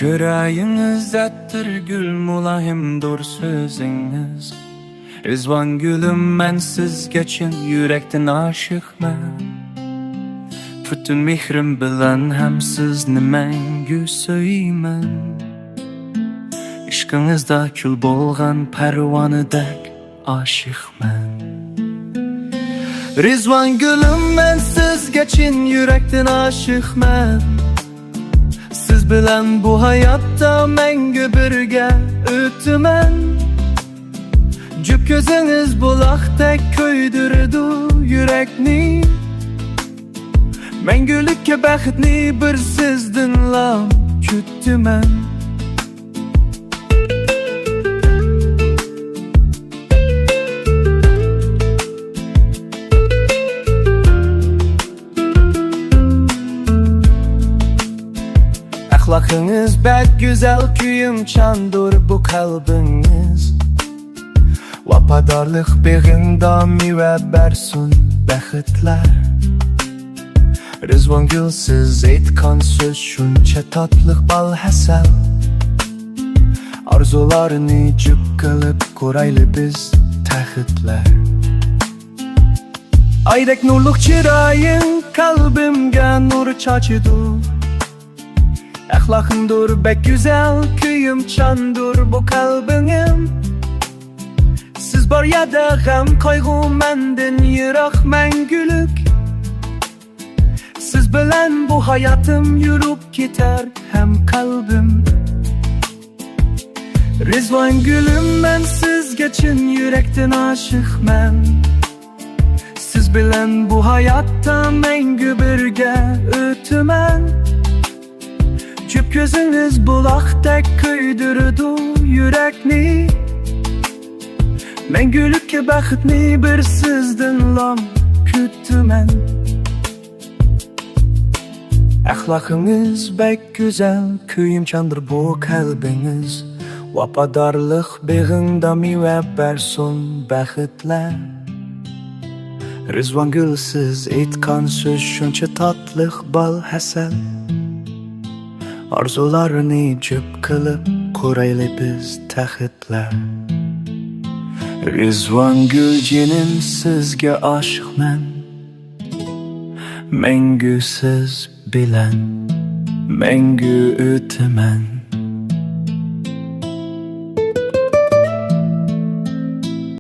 Yüreğinizdedir gül mulahimdur sözünüz. Rizvan gülüm men siz geçin yürekten aşık men. Bütün mihrim bilen hem sizni məngü söymen. İşkınızda kül bolgan pervanıdek aşık men. Rizvan gülüm men siz geçin yürekten aşık men. Siz bilen bu hayatta məngü birge ötümen. Cüp gözünüz bulakdek köydürdü yürekni. Məngülükke bəxtni bir sizdin lam küttümen. Ahlakınız bək güzel küyüm çandır bu kalbiniz. Vapadarlık beğinde müvəbbər sun bəxtlər. Rizvan gül siz eytkan söz şunça tatlıq bal həsəl. Arzularını cüp qılıb qoraylı biz təxitlər. Aydək nurluq çırayın kalbimgə nur çaçıdı. Əxlaqındır bək güzel küyüm çandır bu kalbinin. Siz bar ya da gəm qayğu məndin yıraq məngülük. Siz bilen bu hayatım yürüp gider hem kalbim. Rizvan gülüm ben siz geçin yürekten aşık men. Siz bilen bu hayatta məngü birge ötümen. Cüp gözünüz bulakdek köydürdü yürekni. Məngülükke bəxtni bir sizdin lam küttümen. Ahlakınız bək güzel küyüm çandır bu kalbiniz. Vapadarlıq beğinde müvəbbər sun bəxtlər. Rizvan gül siz eytkan söz şunça tatlıq bal həsəl. Arzularını cüp qılıb qoraylı biz təxitlər. Rizvan gül cinim sizge aşık men. Məngü siz bilen, məngü ötümen.